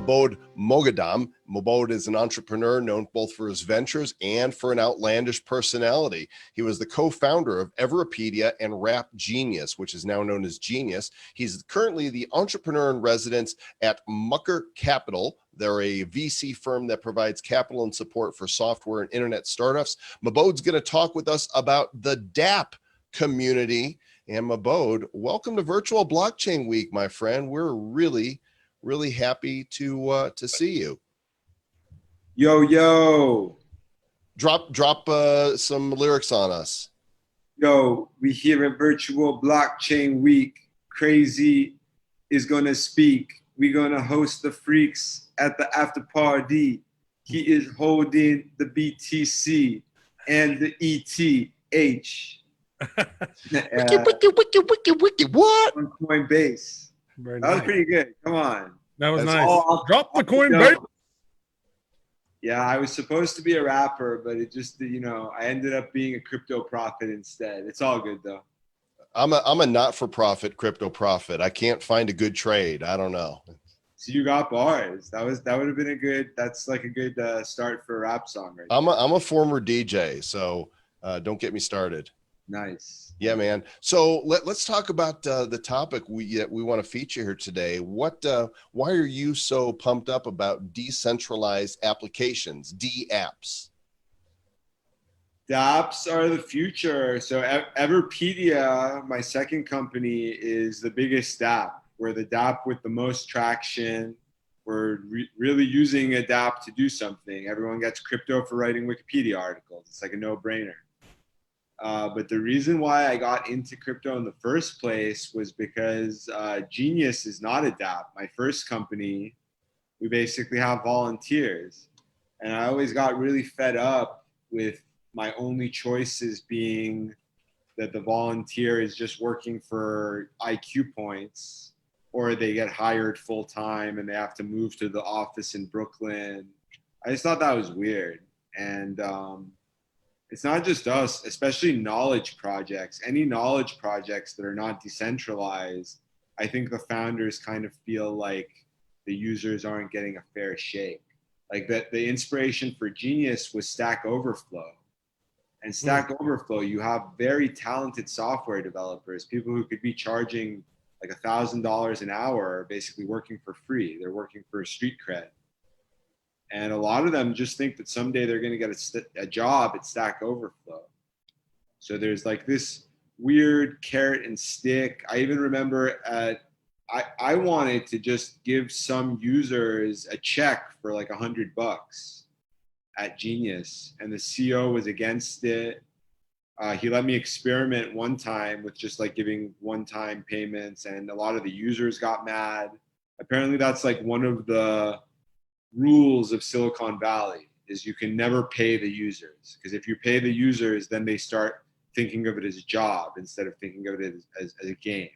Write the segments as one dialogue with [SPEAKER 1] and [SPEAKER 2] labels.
[SPEAKER 1] Mahbod Moghadam. Mahbod is an entrepreneur known both for his ventures and for an outlandish personality. He was the co-founder of Everpedia and Rap Genius, which is now known as Genius. He's currently the entrepreneur in residence at Mucker Capital. They're a VC firm that provides capital and support for software and internet startups. Mahbod's going to talk with us about the Dapp community. And Mahbod, welcome to Virtual Blockchain Week, my friend. We're really happy to see you.
[SPEAKER 2] Yo.
[SPEAKER 1] Drop some lyrics on us.
[SPEAKER 2] Yo, we here at Virtual Blockchain Week. Crazy is gonna speak. We're gonna host the freaks at the after party. He is holding the BTC and the ETH.
[SPEAKER 1] Wiki, what?
[SPEAKER 2] On Coinbase.
[SPEAKER 3] Very
[SPEAKER 2] That was
[SPEAKER 3] nice.
[SPEAKER 2] pretty good. Come on.
[SPEAKER 3] That was
[SPEAKER 2] That's
[SPEAKER 3] nice.
[SPEAKER 2] all-
[SPEAKER 3] Drop the coin, baby.
[SPEAKER 2] Yeah, I was supposed to be a rapper, but it just, I ended up being a crypto prophet instead. It's all good though.
[SPEAKER 1] I'm a not-for-profit crypto prophet. I can't find a good trade. I don't know.
[SPEAKER 2] So you got bars. That would have been that's like a good start for a rap song, right?
[SPEAKER 1] I'm a former DJ, so don't get me started.
[SPEAKER 2] Nice.
[SPEAKER 1] Yeah, man. So let's talk about the topic we want to feature here today. Why are you so pumped up about decentralized applications, DApps?
[SPEAKER 2] Dapps are the future. So Everpedia, my second company, is the biggest Dapp. We're the Dapp with the most traction. We're really using a Dapp to do something. Everyone gets crypto for writing Wikipedia articles. It's like a no-brainer. But the reason why I got into crypto in the first place was because Genius is not a Dapp. My first company, we basically have volunteers. And I always got really fed up with my only choices being that the volunteer is just working for IQ points, or they get hired full time and they have to move to the office in Brooklyn. I just thought that was weird. And it's not just us, especially knowledge projects. Any knowledge projects that are not decentralized, I think the founders kind of feel like the users aren't getting a fair shake. Like that, the inspiration for Genius was Stack Overflow. And Stack Overflow, you have very talented software developers, people who could be charging like $1,000 an hour, basically working for free. They're working for a street cred. And a lot of them just think that someday they're going to get a job at Stack Overflow. So there's like this weird carrot and stick. I even remember I wanted to just give some users a check for like $100 at Genius, and the CEO was against it. He let me experiment one time with just like giving one-time payments, and a lot of the users got mad. Apparently that's like one of the rules of Silicon Valley, is you can never pay the users, because if you pay the users, then they start thinking of it as a job instead of thinking of it as a game.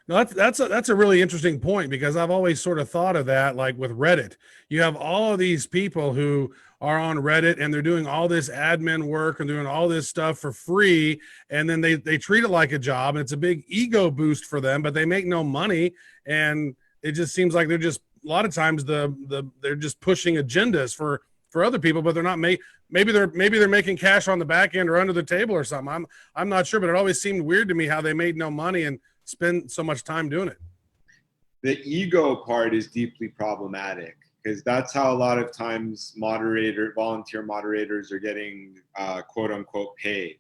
[SPEAKER 3] No, that's a really interesting point, because I've always sort of thought of that, like with Reddit. You have all of these people who are on Reddit and they're doing all this admin work and doing all this stuff for free, and then they treat it like a job, and it's a big ego boost for them, but they make no money, and it just seems like they're just, a lot of times they're just pushing agendas for other people, but they're not maybe they're making cash on the back end or under the table or something. I'm not sure, but it always seemed weird to me how they made no money and spend so much time doing it.
[SPEAKER 2] The ego part is deeply problematic, because that's how a lot of times volunteer moderators are getting quote unquote paid,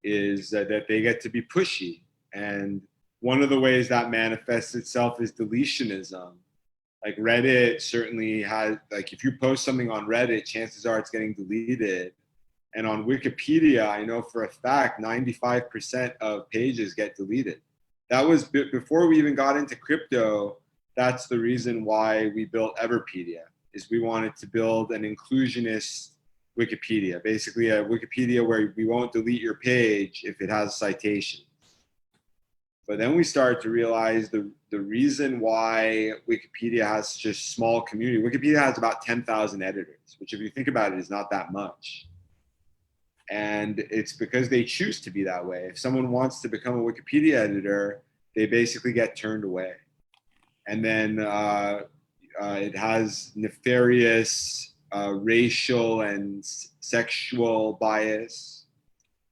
[SPEAKER 2] is that they get to be pushy. And one of the ways that manifests itself is deletionism. Like Reddit certainly has, like if you post something on Reddit, chances are it's getting deleted. And on Wikipedia, I know for a fact, 95% of pages get deleted. That was before we even got into crypto. That's the reason why we built Everpedia, is we wanted to build an inclusionist Wikipedia, basically a Wikipedia where we won't delete your page if it has citations. But then we started to realize the reason why Wikipedia has such a small community. Wikipedia has about 10,000 editors, which if you think about it is not that much. And it's because they choose to be that way. If someone wants to become a Wikipedia editor, they basically get turned away. And then It has nefarious racial and sexual bias.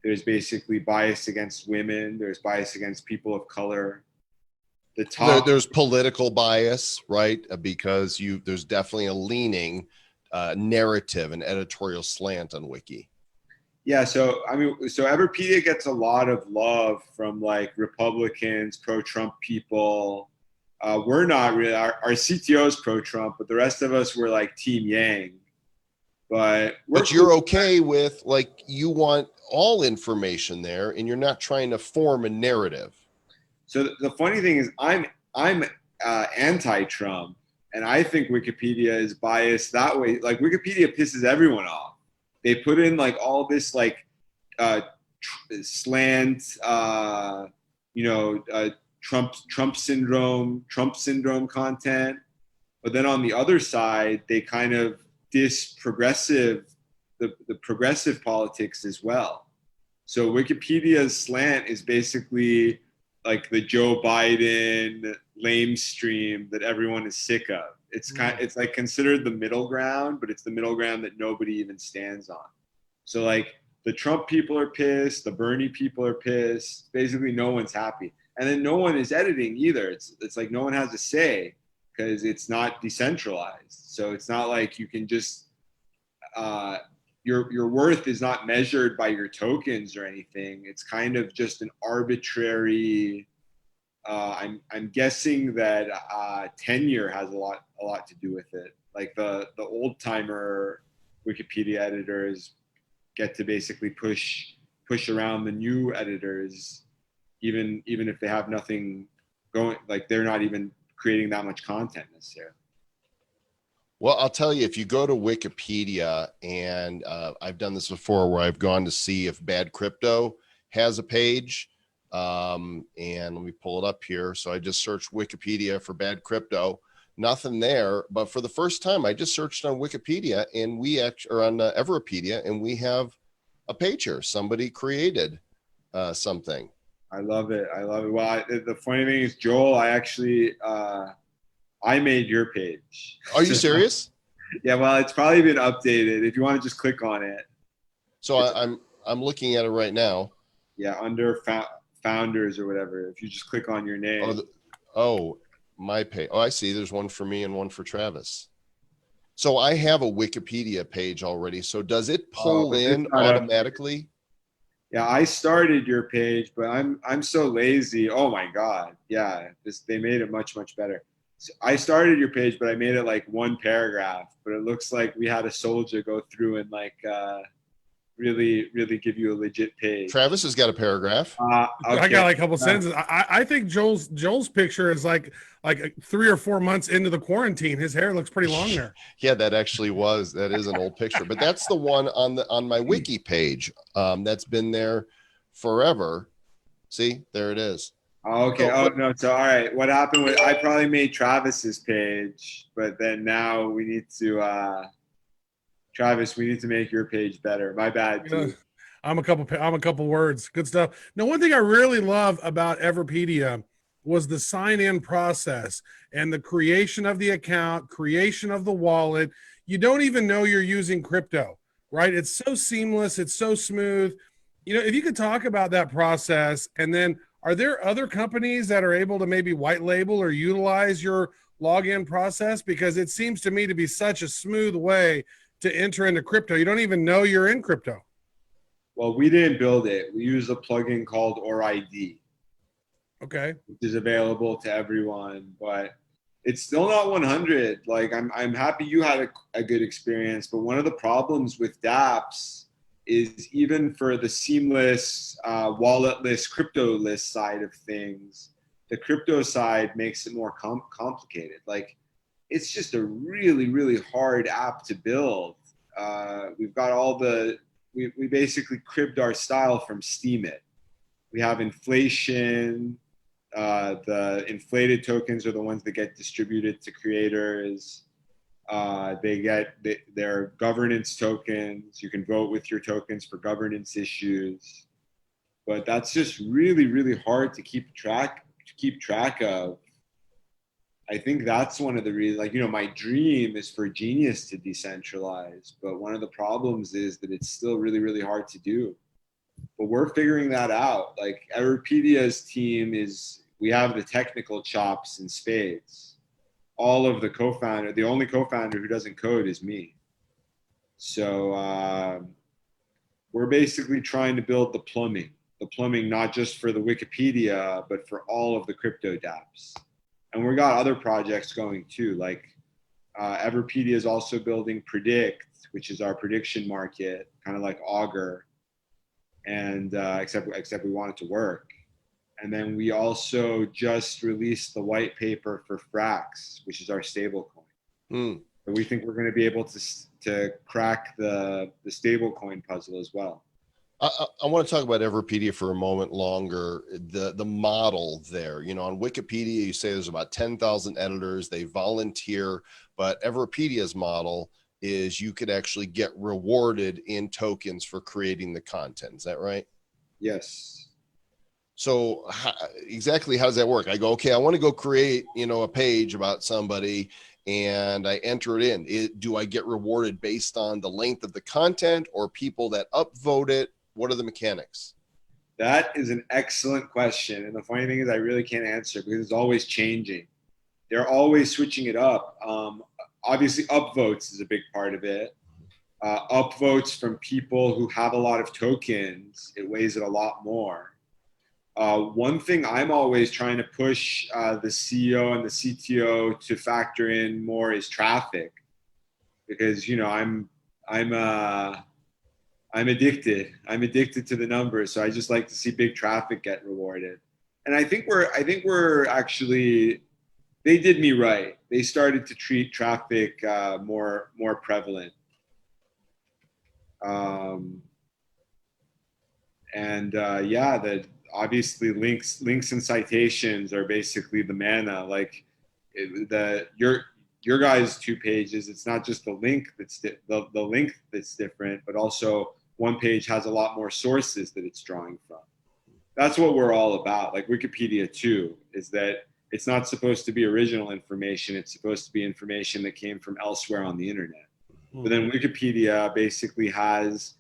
[SPEAKER 2] There's basically bias against women. There's bias against people of color.
[SPEAKER 1] There's political bias, right? Because there's definitely a leaning narrative and editorial slant on Wiki.
[SPEAKER 2] Yeah, so I mean, so Everpedia gets a lot of love from like Republicans, pro-Trump people. We're not really, our CTO is pro-Trump, but the rest of us were like Team Yang. But
[SPEAKER 1] you're okay with, like, you want all information there and you're not trying to form a narrative.
[SPEAKER 2] So the funny thing is I'm anti-Trump, and I think Wikipedia is biased that way. Like Wikipedia pisses everyone off. They put in like all this like slant, Trump syndrome content, but then on the other side they kind of diss the progressive politics as well. So Wikipedia's slant is basically like the Joe Biden lame stream that everyone is sick of. It's like considered the middle ground, but it's the middle ground that nobody even stands on. So like the Trump people are pissed, the Bernie people are pissed. Basically, no one's happy, and then no one is editing either. It's like no one has a say because it's not decentralized. So it's not like you can just your worth is not measured by your tokens or anything. It's kind of just an arbitrary. I'm guessing that tenure has a lot to do with it. Like the old timer Wikipedia editors get to basically push around the new editors, even if they have nothing going. Like they're not even creating that much content necessarily.
[SPEAKER 1] Well, I'll tell you, if you go to Wikipedia, and I've done this before where I've gone to see if Bad Crypto has a page, and let me pull it up here. So I just searched Wikipedia for Bad Crypto, nothing there. But for the first time, I just searched on Wikipedia and on Everpedia, and we have a page here. Somebody created something.
[SPEAKER 2] I love it. Well, the funny thing is, Joel, I actually, I made your page.
[SPEAKER 1] Are you serious?
[SPEAKER 2] Yeah, well, it's probably been updated. If you want to just click on it.
[SPEAKER 1] So I'm looking at it right now.
[SPEAKER 2] Yeah, under founders or whatever. If you just click on your name.
[SPEAKER 1] My page. Oh, I see. There's one for me and one for Travis. So I have a Wikipedia page already. So does it pull in automatically?
[SPEAKER 2] Yeah, I started your page, but I'm so lazy. Oh my God. Yeah, they made it much better. I started your page, but I made it like one paragraph, but it looks like we had a soldier go through and like really give you a legit page.
[SPEAKER 1] Travis has got a paragraph.
[SPEAKER 3] Okay. I got like a couple sentences. I think Joel's picture is like 3 or 4 months into the quarantine. His hair looks pretty long there.
[SPEAKER 1] Yeah, that is an old picture, but that's the one on my wiki page. That's been there forever. See, there it is.
[SPEAKER 2] Oh, okay. So all right. What happened was I probably made Travis's page, but then now we need to Travis, we need to make your page better. My bad. Too.
[SPEAKER 3] I'm a couple words. Good stuff. Now, one thing I really love about Everpedia was the sign-in process and the creation of the account, creation of the wallet. You don't even know you're using crypto, right? It's so seamless. It's so smooth. If you could talk about that process, and then are there other companies that are able to maybe white label or utilize your login process? Because it seems to me to be such a smooth way to enter into crypto. You don't even know you're in crypto.
[SPEAKER 2] Well, we didn't build it. We use a plugin called ORID.
[SPEAKER 3] Okay.
[SPEAKER 2] Which is available to everyone, but it's still not 100. Like I'm happy you had a good experience, but one of the problems with dApps is even for the seamless, walletless, cryptoless side of things, the crypto side makes it more complicated. Like it's just a really hard app to build. We've got we basically cribbed our style from Steemit. We have inflation. The inflated tokens are the ones that get distributed to creators. They're governance tokens. You can vote with your tokens for governance issues, but that's just really hard to keep track of. I think that's one of the reasons, like, my dream is for Genius to decentralize, but one of the problems is that it's still really, really hard to do. But we're figuring that out. Like, Everpedia's team we have the technical chops in spades. All of the only co-founder who doesn't code is me. So we're basically trying to build the plumbing not just for the Wikipedia, but for all of the crypto dApps. And we got other projects going too. Like Everpedia is also building Predict, which is our prediction market, kind of like Augur, and except we want it to work. And then we also just released the white paper for Frax, which is our stablecoin. But we think we're going to be able to crack the stablecoin puzzle as well.
[SPEAKER 1] I want to talk about Everpedia for a moment longer. The model there, on Wikipedia, you say there's about 10,000 editors. They volunteer, but Everpedia's model is you could actually get rewarded in tokens for creating the content. Is that right?
[SPEAKER 2] Yes.
[SPEAKER 1] So exactly how does that work? I go, okay, I want to go create, a page about somebody, and I enter it in. Do I get rewarded based on the length of the content or people that upvote it? What are the mechanics?
[SPEAKER 2] That is an excellent question. And the funny thing is I really can't answer because it's always changing. They're always switching it up. Obviously, upvotes is a big part of it. Upvotes from people who have a lot of tokens, it weighs it a lot more. One thing I'm always trying to push the CEO and the CTO to factor in more is traffic, because I'm addicted. I'm addicted to the numbers, so I just like to see big traffic get rewarded. And I think we're actually, they did me right. They started to treat traffic more prevalent. That obviously links and citations are basically the manna. Like your guys' 2 pages, it's not just the link the link that's different, but also one page has a lot more sources that it's drawing from. That's what we're all about. Like Wikipedia too, is that it's not supposed to be original information. It's supposed to be information that came from elsewhere on the internet. But then Wikipedia basically has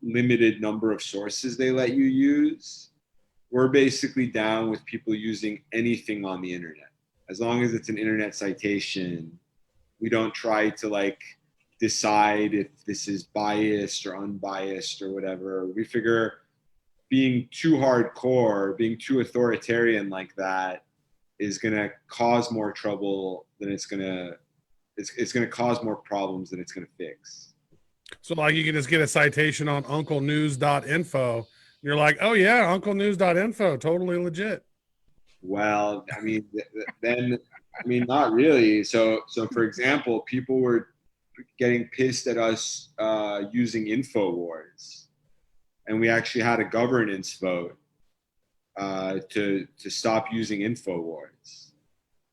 [SPEAKER 2] limited number of sources they let you use. We're basically down with people using anything on the internet. As long as it's an internet citation, we don't try to decide if this is biased or unbiased or whatever. We figure being too hardcore, being too authoritarian like that is going to cause more trouble than it's going to cause more problems than it's going to fix.
[SPEAKER 3] So you can just get a citation on unclenews.info. You're like, oh yeah, unclenews.info, totally legit.
[SPEAKER 2] Well, not really. So for example, people were getting pissed at us using InfoWars, and we actually had a governance vote to stop using InfoWars.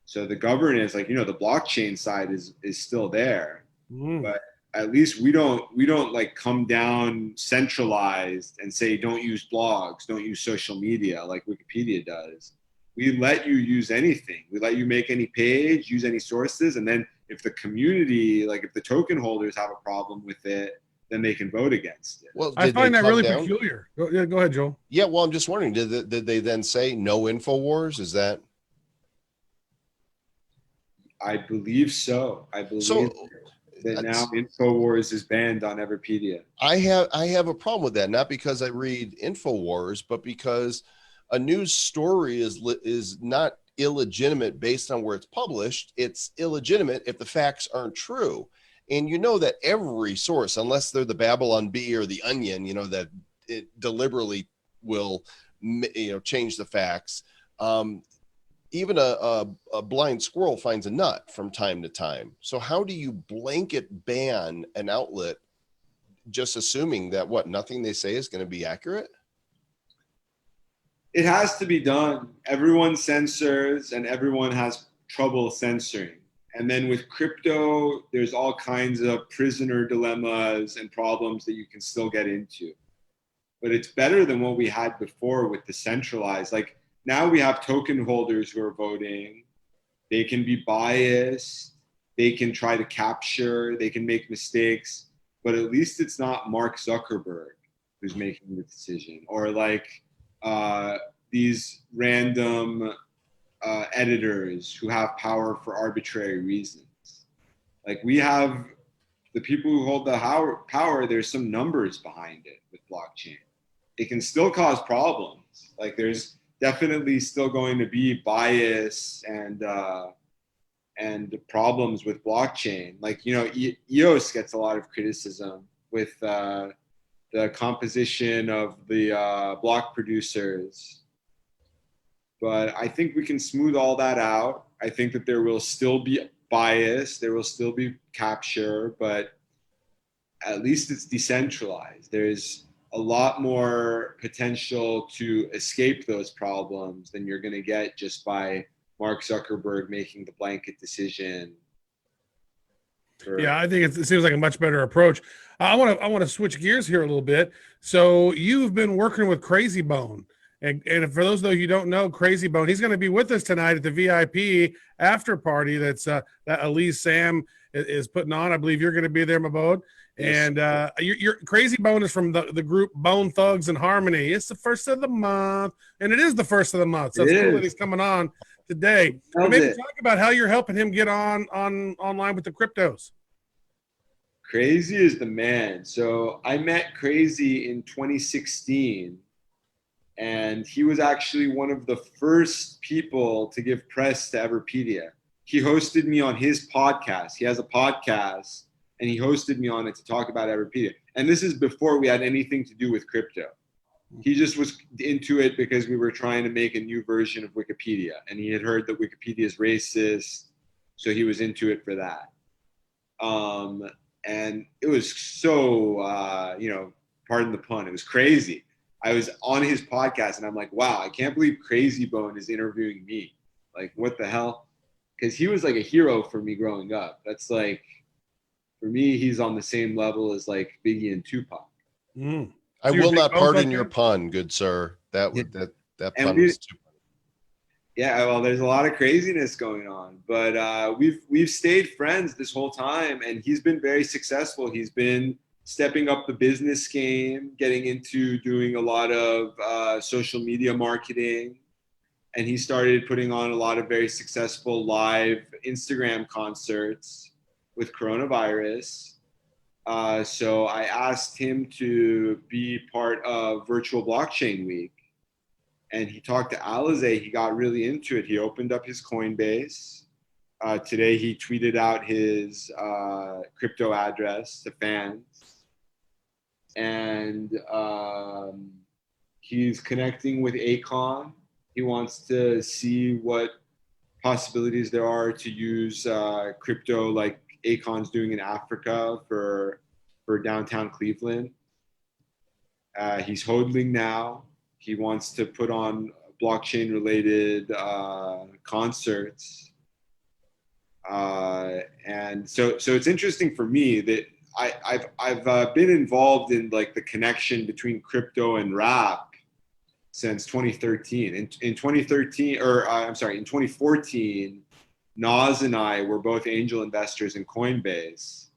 [SPEAKER 2] So the governance, the blockchain side is still there, but at least we don't come down centralized and say don't use blogs, don't use social media like Wikipedia does. We let you use anything. We let you make any page, use any sources, and then if the community, if the token holders have a problem with it, then they can vote against it.
[SPEAKER 3] Well, I find that really peculiar. Go ahead, Joel.
[SPEAKER 1] Yeah, well, I'm just wondering, did they then say no InfoWars? Is that?
[SPEAKER 2] I believe so. I believe that now InfoWars is banned on Everpedia.
[SPEAKER 1] I have a problem with that, not because I read InfoWars, but because a news story is not illegitimate based on where it's published. It's illegitimate if the facts aren't true. And that every source, unless they're the Babylon Bee or the Onion, that it deliberately will, change the facts. Even a blind squirrel finds a nut from time to time. So how do you blanket ban an outlet just assuming that nothing they say is going to be accurate?
[SPEAKER 2] It has to be done. Everyone censors and everyone has trouble censoring. And then with crypto, there's all kinds of prisoner dilemmas and problems that you can still get into. But it's better than what we had before with the centralized. Now we have token holders who are voting. They can be biased. They can try to capture. They can make mistakes. But at least it's not Mark Zuckerberg who's making the decision, or like these random editors who have power for arbitrary reasons. Like, we have the people who hold the power, there's some numbers behind it with blockchain. It can still cause problems. Like, there's definitely still going to be bias and problems with blockchain. Like, you know, EOS gets a lot of criticism with the composition of the block producers. But I think we can smooth all that out. I think that there will still be bias, there will still be capture, but at least it's decentralized. There's a lot more potential to escape those problems than you're going to get just by Mark Zuckerberg making the blanket decision.
[SPEAKER 3] Yeah, I think it seems like a much better approach. I want to switch gears here a little bit. So you've been working with Crazy Bone. And for those of you who don't know, Crazy Bone, he's going to be with us tonight at the VIP after party that's that Elise Sam is putting on. I believe you're going to be there, Mahbod. Yes. And your Crazy Bone is from the group Bone Thugs and Harmony. It's the first of the month, and it is the first of the month. So it's cool that he's coming on today. But maybe talk about how you're helping him get online with the cryptos.
[SPEAKER 2] Crazy is the man. So I met Crazy in 2016. And he was actually one of the first people to give press to Everpedia. He hosted me on his podcast. He has a podcast, and he hosted me on it to talk about Everpedia. And this is before we had anything to do with crypto. He just was into it because we were trying to make a new version of Wikipedia. And he had heard that Wikipedia is racist, so he was into it for that. And it was so, pardon the pun, it was crazy. I was on his podcast and I'm like, wow, I can't believe Crazy Bone is interviewing me. Like, what the hell? Because he was like a hero for me growing up. That's like, for me, he's on the same level as like Biggie and Tupac.
[SPEAKER 1] Mm. I will not pardon your pun, good sir. That pun was too funny.
[SPEAKER 2] Yeah, well, there's a lot of craziness going on, but we've stayed friends this whole time, and he's been very successful. He's been stepping up the business game, getting into doing a lot of social media marketing. And he started putting on a lot of very successful live Instagram concerts with coronavirus. So I asked him to be part of Virtual Blockchain Week. And he talked to Alize. He got really into it. He opened up his Coinbase. Today he tweeted out his crypto address to fans. And he's connecting with Akon. He wants to see what possibilities there are to use crypto like Akon's doing in Africa for downtown Cleveland. He's hodling now. He wants to put on blockchain-related concerts. And so it's interesting for me that I've been involved in like the connection between crypto and rap since 2013. In 2014, Nas and I were both angel investors in Coinbase,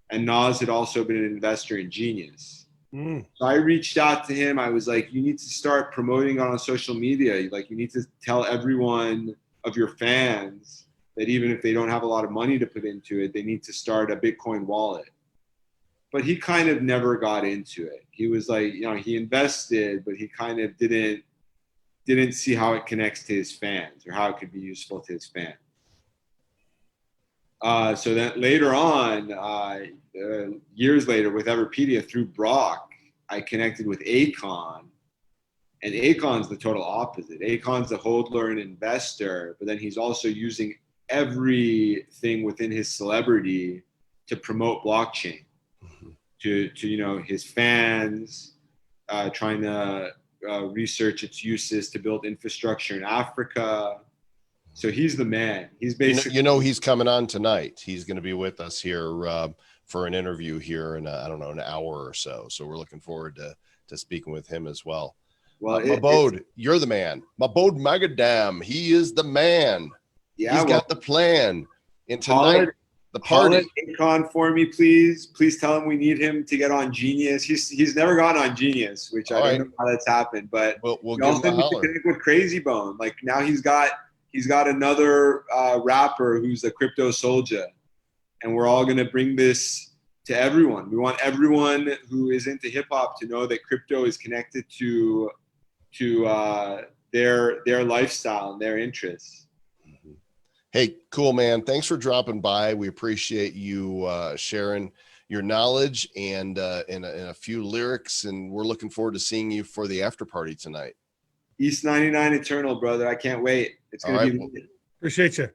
[SPEAKER 2] and Nas had also been an investor in Genius. So I reached out to him. I was like, you need to start promoting on social media. Like, you need to tell everyone of your fans that even if they don't have a lot of money to put into it, they need to start a Bitcoin wallet. But he kind of never got into it. He was like, he invested, but he kind of didn't see how it connects to his fans or how it could be useful to his fans. So then later on, years later with Everpedia through Brock, I connected with Akon, and Akon's the total opposite. Akon's a hodler and investor, but then he's also using everything within his celebrity to promote blockchain. To his fans, trying to research its uses to build infrastructure in Africa. So he's the man. He's basically
[SPEAKER 1] he's coming on tonight. He's going to be with us here for an interview here in an hour or so. So we're looking forward to speaking with him as well. Well, Mahbod, you're the man. Mahbod Moghadam, he is the man.
[SPEAKER 2] Yeah,
[SPEAKER 1] He's
[SPEAKER 2] well,
[SPEAKER 1] got the plan. And
[SPEAKER 2] call
[SPEAKER 1] tonight,
[SPEAKER 2] it,
[SPEAKER 1] the
[SPEAKER 2] call
[SPEAKER 1] party.
[SPEAKER 2] it Akon for me, please. Please tell him we need him to get on Genius. He's never gone on Genius, which
[SPEAKER 1] All
[SPEAKER 2] I
[SPEAKER 1] right.
[SPEAKER 2] don't know how that's happened. But
[SPEAKER 1] We'll
[SPEAKER 2] we
[SPEAKER 1] give him
[SPEAKER 2] also
[SPEAKER 1] a
[SPEAKER 2] need to
[SPEAKER 1] holler.
[SPEAKER 2] connect with Crazy Bone. Like now he's got another rapper who's a crypto soldier, and we're all gonna bring this to everyone. We want everyone who is into hip hop to know that crypto is connected to their lifestyle and their interests.
[SPEAKER 1] Hey, cool, man. Thanks for dropping by. We appreciate you sharing your knowledge and a few lyrics, and we're looking forward to seeing you for the after party tonight.
[SPEAKER 2] East 99 Eternal, brother. I can't wait. It's
[SPEAKER 1] All
[SPEAKER 2] gonna
[SPEAKER 1] right.
[SPEAKER 2] be.
[SPEAKER 1] Well,
[SPEAKER 3] Appreciate you.